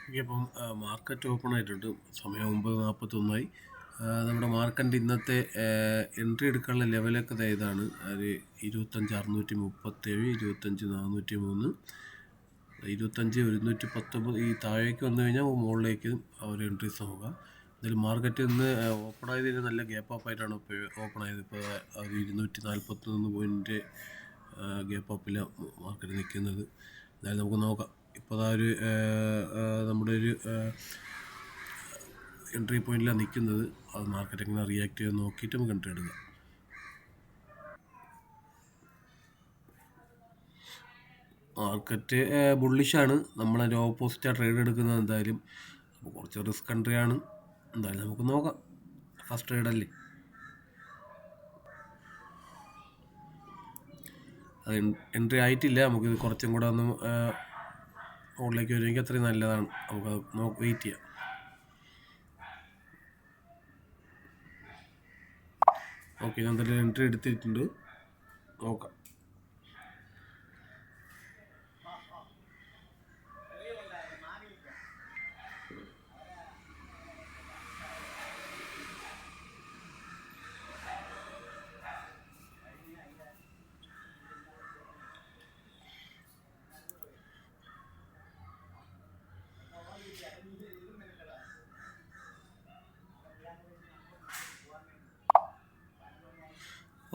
Okay, അപ്പം market open ആയിട്ടുണ്ട്. സമയം 9:41. നമ്മുടെ മാർക്കറ്റിൻ്റെ ഇന്നത്തെ എൻട്രി എടുക്കാനുള്ള ലെവലൊക്കെ ഇതാണ്. ഒരു 25,637, 25,403, 25,119. ഈ താഴേക്ക് വന്നു കഴിഞ്ഞാൽ മുകളിലേക്ക് ഒരു എൻട്രീസ് നോക്കുക. എന്തായാലും മാർക്കറ്റ് ഇന്ന് ഓപ്പൺ ആയതിന് നല്ല ഗ്യാപ്പ് അപ്പ് ആയിട്ടാണ് ഇപ്പോൾ ഓപ്പൺ ആയത്. ഇപ്പോൾ ഒരു 241 പോയിൻറ്റ് ഗ്യാപ്പ് അപ്പിലാണ് മാർക്കറ്റ് നിൽക്കുന്നത്. എന്തായാലും നമുക്ക് നോക്കാം. ഇപ്പോൾ നമ്മുടെ ഒരു എൻട്രി പോയിന്റിലാണ് നിൽക്കുന്നത്. അത് മാർക്കറ്റ് എങ്ങനെ റിയാക്ട് ചെയ്ത് നോക്കിയിട്ട് നമുക്ക് എൻട്രി എടുക്കാം. മാർക്കറ്റ് ബുള്ളിഷാണ്. നമ്മളതിൻ്റെ ഓപ്പോസിറ്റാണ് ട്രേഡ് എടുക്കുന്നത്. എന്തായാലും അപ്പോൾ കുറച്ച് റിസ്ക് എൻട്രിയാണ്. എന്തായാലും നമുക്ക് നോക്കാം. ഫസ്റ്റ് ട്രേഡ് അല്ലേ. അത് എൻട്രി ആയിട്ടില്ല. നമുക്കിത് കുറച്ചും കൂടെ ഒന്ന് മുകളിലേക്ക് വരുമെങ്കിൽ അത്രയും നല്ലതാണ്. നമുക്ക് വെയിറ്റ് ചെയ്യാം. ഓക്കെ, ഞാൻ എന്തായാലും എൻട്രി എടുത്തിട്ടുണ്ട്. നോക്കാം.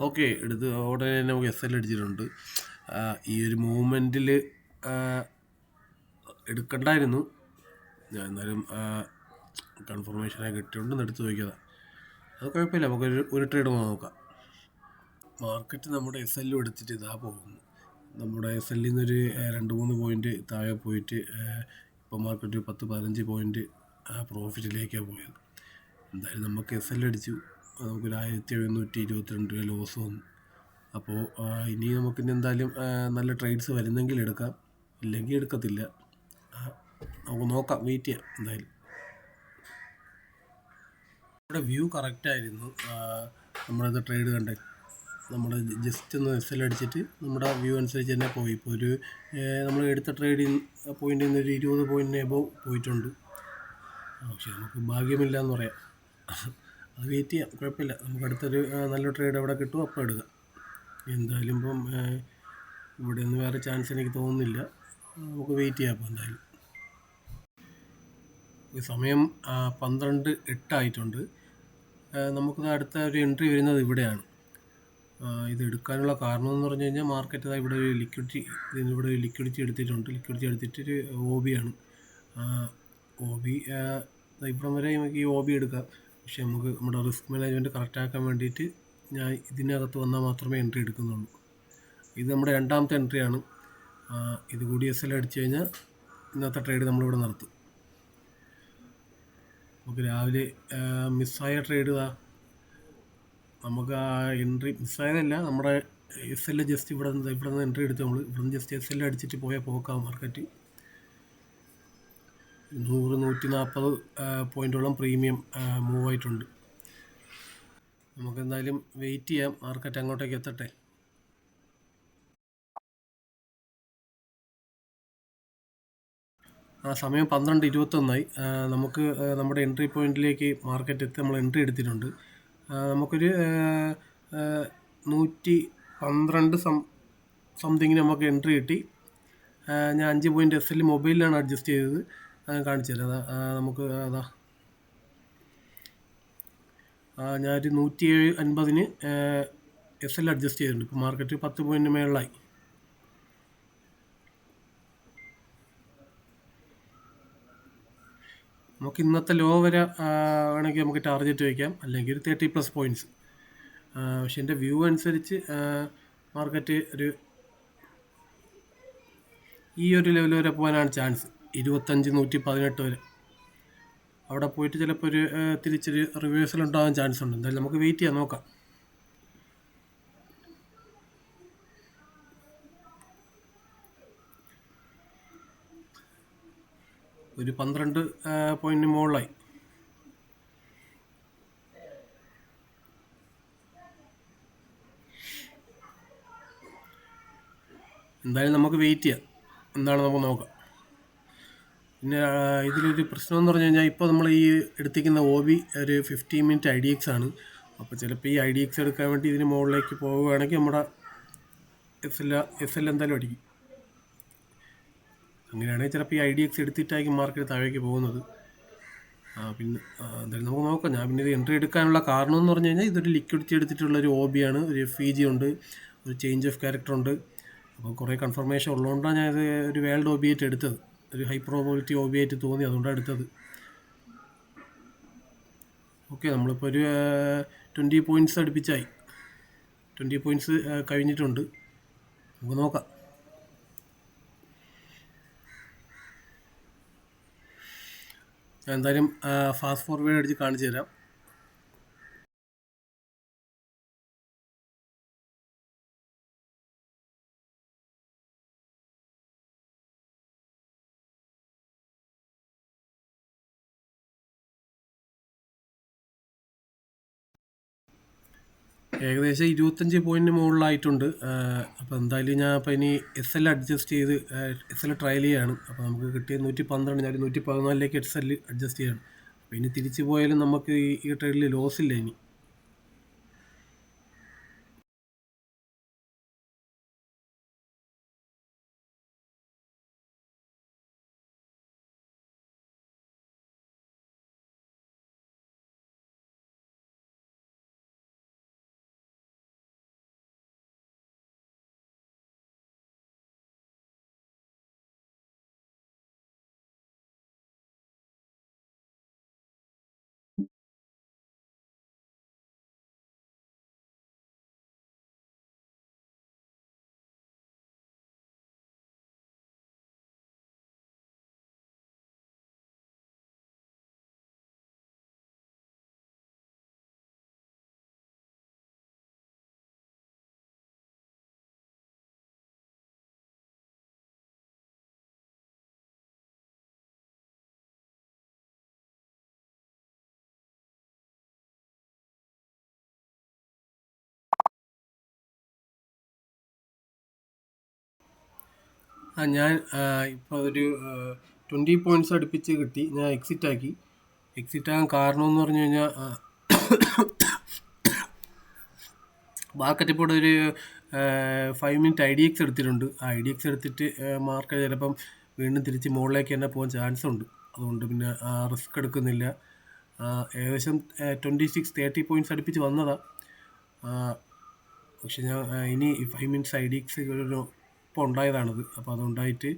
ഓക്കെ, എടുത്ത് ഉടനെ തന്നെ നമുക്ക് SL അടിച്ചിട്ടുണ്ട്. ഈ ഒരു മൂവ്മെൻറ്റിൽ എടുക്കണ്ടായിരുന്നു. ഞാൻ എന്നാലും കൺഫർമേഷനായി കിട്ടിയോണ്ടെന്ന് എടുത്ത് നോക്കിയതാണ്. അത് കുഴപ്പമില്ല. നമുക്കൊരു ട്രേഡ് നോക്കാം. മാർക്കറ്റ് നമ്മുടെ SL എടുത്തിട്ട് ഇതാ പോകുന്നു. നമ്മുടെ SL നിന്നൊരു 2-3 പോയിൻറ്റ് താഴെ പോയിട്ട് ഇപ്പോൾ മാർക്കറ്റ് 10-15 പോയിൻറ്റ് പ്രോഫിറ്റിലേക്കാണ് പോയത്. എന്തായാലും നമുക്ക് SL അടിച്ചു. നമുക്കൊരു 1,722 രൂപ ലോസ് വന്നു. അപ്പോൾ ഇനി നമുക്കിനി എന്തായാലും നല്ല ട്രേഡ്സ് വരുന്നെങ്കിൽ എടുക്കാം, ഇല്ലെങ്കിൽ എടുക്കത്തില്ല. നമുക്ക് നോക്കാം, വെയിറ്റ് ചെയ്യാം. എന്തായാലും നമ്മുടെ വ്യൂ കറക്റ്റായിരുന്നു. നമ്മളത് ട്രേഡ് കണ്ടേ, നമ്മൾ ജസ്റ്റ് ഒന്ന് SL അടിച്ചിട്ട് നമ്മുടെ വ്യൂ അനുസരിച്ച് തന്നെ പോയി. ഇപ്പോൾ നമ്മൾ എടുത്ത ട്രേഡിങ് പോയിൻറ്റിൽ നിന്ന് ഒരു 20 പോയിൻറ്റിന് എബോവ് പോയിട്ടുണ്ട്. പക്ഷേ നമുക്ക് ഭാഗ്യമില്ല എന്ന് പറയാം. അത് വെയിറ്റ് ചെയ്യാം, കുഴപ്പമില്ല. നമുക്ക് അടുത്തൊരു നല്ല ട്രേഡ് എവിടെ കിട്ടുമോ അപ്പോൾ എടുക്കാം. എന്തായാലും ഇപ്പം ഇവിടെ നിന്ന് വേറെ ചാൻസ് എനിക്ക് തോന്നുന്നില്ല. നമുക്ക് വെയിറ്റ് ചെയ്യാം. അപ്പോൾ എന്തായാലും സമയം 12:08 ആയിട്ടുണ്ട്. നമുക്കത് അടുത്ത ഒരു എൻട്രി വരുന്നത് ഇവിടെയാണ്. ഇത് എടുക്കാനുള്ള കാരണം എന്ന് പറഞ്ഞു കഴിഞ്ഞാൽ മാർക്കറ്റ് ഇവിടെ ഒരു ലിക്വിഡിറ്റി എടുത്തിട്ടുണ്ട്. ലിക്വിഡിറ്റി എടുത്തിട്ടൊരു OB ആണ്. OB ഇവിടം വരെ നമുക്ക് ഈ OB എടുക്കാം. പക്ഷെ നമുക്ക് നമ്മുടെ റിസ്ക് മാനേജ്മെൻറ്റ് കറക്റ്റാക്കാൻ വേണ്ടിയിട്ട് ഞാൻ ഇതിനകത്ത് വന്നാൽ മാത്രമേ എൻട്രി എടുക്കുന്നുള്ളൂ. ഇത് നമ്മുടെ രണ്ടാമത്തെ എൻട്രിയാണ്. ഇത് കൂടി SL അടിച്ചു കഴിഞ്ഞാൽ ഇന്നത്തെ ട്രേഡ് നമ്മളിവിടെ നടത്തും. നമുക്ക് രാവിലെ മിസ്സായ ട്രേഡ് നമുക്ക് ആ എൻട്രി മിസ്സായതല്ല, നമ്മുടെ SL ജസ്റ്റ് ഇവിടെ നിന്ന് എൻട്രി എടുത്ത് ഇവിടെ നിന്ന് ജസ്റ്റ് SL അടിച്ചിട്ട് പോയ പോക്കാം. മാർക്കറ്റ് 100-140 പോയിൻറ്റോളം പ്രീമിയം മൂവ് ആയിട്ടുണ്ട്. നമുക്കെന്തായാലും വെയിറ്റ് ചെയ്യാം, മാർക്കറ്റ് അങ്ങോട്ടേക്ക് എത്തട്ടെ. സമയം 12:21. നമുക്ക് നമ്മുടെ എൻട്രി പോയിൻറ്റിലേക്ക് മാർക്കറ്റ് എത്തി. നമ്മൾ എൻട്രി എടുത്തിട്ടുണ്ട്. നമുക്കൊരു 112 സംതിങ്ങിന് നമുക്ക് എൻട്രി കിട്ടി. ഞാൻ 5 പോയിൻറ്റ് SL മൊബൈലിലാണ് അഡ്ജസ്റ്റ് ചെയ്തത്. കാണിച്ചു തരാം. നമുക്ക് ഞാനൊരു 107.50 SL അഡ്ജസ്റ്റ് ചെയ്തിട്ടുണ്ട്. ഇപ്പോൾ മാർക്കറ്റ് 10 പോയിൻറ്റ് മേളിലായി. നമുക്ക് ഇന്നത്തെ ലോ വരെ വേണമെങ്കിൽ നമുക്ക് ടാർഗറ്റ് വയ്ക്കാം, അല്ലെങ്കിൽ 30+ പോയിൻറ്റ്സ്. പക്ഷെ എൻ്റെ വ്യൂ അനുസരിച്ച് മാർക്കറ്റ് ഈ ഒരു ലെവൽ വരെ പോകാനാണ് ചാൻസ്. 25,118 വരെ. അവിടെ പോയിട്ട് ചിലപ്പോൾ തിരിച്ചൊരു റിവേഴ്സൽ ഉണ്ടാകാൻ ചാൻസ് ഉണ്ട്. എന്തായാലും നമുക്ക് വെയിറ്റ് ചെയ്യാം, നോക്കാം. ഒരു 12 പോയിൻറ്റ് മുകളിലായി. എന്തായാലും നമുക്ക് വെയിറ്റ് ചെയ്യാം, എന്താണ് നമുക്ക് നോക്കാം. പിന്നെ ഇതിലൊരു പ്രശ്നം എന്ന് പറഞ്ഞു കഴിഞ്ഞാൽ ഇപ്പോൾ നമ്മൾ ഈ എടുത്തിരിക്കുന്ന OB ഒരു 15 മിനിറ്റ് IDX ആണ്. അപ്പോൾ ചിലപ്പോൾ ഈ IDX എടുക്കാൻ വേണ്ടി ഇതിന് മുകളിലേക്ക് പോവുകയാണെങ്കിൽ നമ്മുടെ SL എന്തായാലും അടിക്കും. അങ്ങനെയാണെങ്കിൽ ചിലപ്പോൾ ഈ IDX എടുത്തിട്ടായിരിക്കും മാർക്കറ്റ് താഴേക്ക് പോകുന്നത്. പിന്നെ എന്തായാലും നമുക്ക് നോക്കാം. ഞാൻ പിന്നെ ഇത് എൻട്രി എടുക്കാനുള്ള കാരണം എന്ന് പറഞ്ഞു കഴിഞ്ഞാൽ ഇതൊരു ലിക്വിഡിറ്റി എടുത്തിട്ടുള്ളൊരു OB ആണ്, ഒരു FEG ഉണ്ട്, ഒരു ചേഞ്ച് ഓഫ് ക്യാരക്ടർ ഉണ്ട്. അപ്പോൾ കുറേ കൺഫർമേഷൻ ഉള്ളതുകൊണ്ടാണ് ഞാനിത് ഒരു വേൾഡ് OB ആയിട്ട് എടുത്തത്. ഒരു ഹൈ പ്രോബിലിറ്റി OB ആയിട്ട് തോന്നി, അതുകൊണ്ടാണ് എടുത്തത്. ഓക്കെ, നമ്മളിപ്പോൾ ഒരു 20 പോയിൻറ്റ്സ് അടുപ്പിച്ചായി. 20 പോയിൻറ്റ്സ് കഴിഞ്ഞിട്ടുണ്ട്. നമുക്ക് നോക്കാം. ഞാൻ എന്തായാലും ഫാസ്റ്റ് ഫോർവേഡ് അടിച്ച് കാണിച്ചു തരാം. ഏകദേശം 25 പോയിൻറ്റിന് മുകളിലായിട്ടുണ്ട്. അപ്പോൾ എന്തായാലും ഞാൻ അപ്പോൾ ഇനി SL അഡ്ജസ്റ്റ് ചെയ്ത് SL ട്രയൽ ചെയ്യാണ്. അപ്പോൾ നമുക്ക് കിട്ടിയത് 112, ഞാൻ 114ലേക്ക് SL അഡ്ജസ്റ്റ് ചെയ്യാണ്. അപ്പോൾ ഇനി തിരിച്ചു പോയാലും നമുക്ക് ഈ ട്രേഡിൽ ലോസ് ഇല്ല ഇനി. ഞാൻ ഇപ്പോൾ ഒരു 20 പോയിൻറ്റ്സ് അടുപ്പിച്ച് കിട്ടി. ഞാൻ എക്സിറ്റ് ആക്കി. എക്സിറ്റ് ആകാൻ കാരണം എന്ന് പറഞ്ഞു കഴിഞ്ഞാൽ മാർക്കറ്റ് ഇപ്പോൾ ഒരു 5 മിനിറ്റ് IDX എടുത്തിട്ടുണ്ട്. ആ IDX എടുത്തിട്ട് മാർക്കറ്റ് ചിലപ്പം വീണ്ടും തിരിച്ച് മുകളിലേക്ക് തന്നെ പോകാൻ ചാൻസ് ഉണ്ട്. അതുകൊണ്ട് പിന്നെ റിസ്ക് എടുക്കുന്നില്ല. ഏകദേശം 26-30 പോയിൻറ്റ്സ് അടുപ്പിച്ച് വന്നതാണ്. പക്ഷെ ഞാൻ ഇനി 5 മിനിറ്റ്സ് IDX ഒരു ഇപ്പോൾ ഉണ്ടായതാണത്. അപ്പോൾ അതുണ്ടായിട്ട്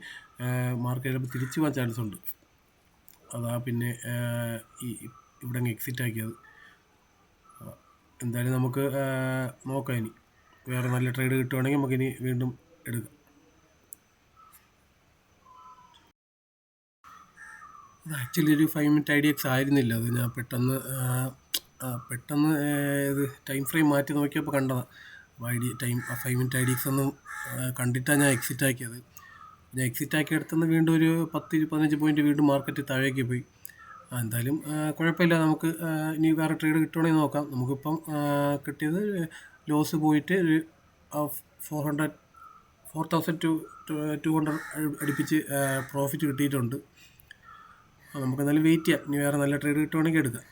മാർക്കറ്റ് ചിലപ്പോൾ തിരിച്ചു പോകാൻ ചാൻസ് ഉണ്ട്. അതാ പിന്നെ ഇവിടെ അങ്ങ് എക്സിറ്റ് ആക്കിയത്. എന്തായാലും നമുക്ക് നോക്കാം. ഇനി വേറെ നല്ല ട്രേഡ് കിട്ടുവാണെങ്കിൽ നമുക്കിനി വീണ്ടും എടുക്കാം. അത് ആക്ച്വലി ഒരു 5 മിനിറ്റ് IDX ആയിരുന്നില്ല. അത് ഞാൻ പെട്ടെന്ന് ഇത് ടൈം ഫ്രെയിം മാറ്റി നോക്കിയപ്പോൾ കണ്ടതാണ്. അപ്പോൾ 5 മിനിറ്റ് IDX ഒന്നും കണ്ടിട്ടാണ് ഞാൻ എക്സിറ്റ് ആക്കിയത്. ഞാൻ എക്സിറ്റ് ആക്കി എടുത്തുനിന്ന് വീണ്ടും ഒരു 10-15 പോയിൻറ്റ് വീണ്ടും മാർക്കറ്റ് താഴേക്ക് പോയി. എന്തായാലും കുഴപ്പമില്ല. നമുക്ക് ഇനി വേറെ ട്രേഡ് കിട്ടുവാണെങ്കിൽ നോക്കാം. നമുക്കിപ്പം കിട്ടിയത് ലോസ് പോയിട്ട് ഒരു 4,200 അടുപ്പിച്ച് പ്രോഫിറ്റ് കിട്ടിയിട്ടുണ്ട്. നമുക്ക് എന്തായാലും വെയിറ്റ് ചെയ്യാം. ഇനി വേറെ നല്ല ട്രേഡ് കിട്ടുവാണെങ്കിൽ എടുക്കാം.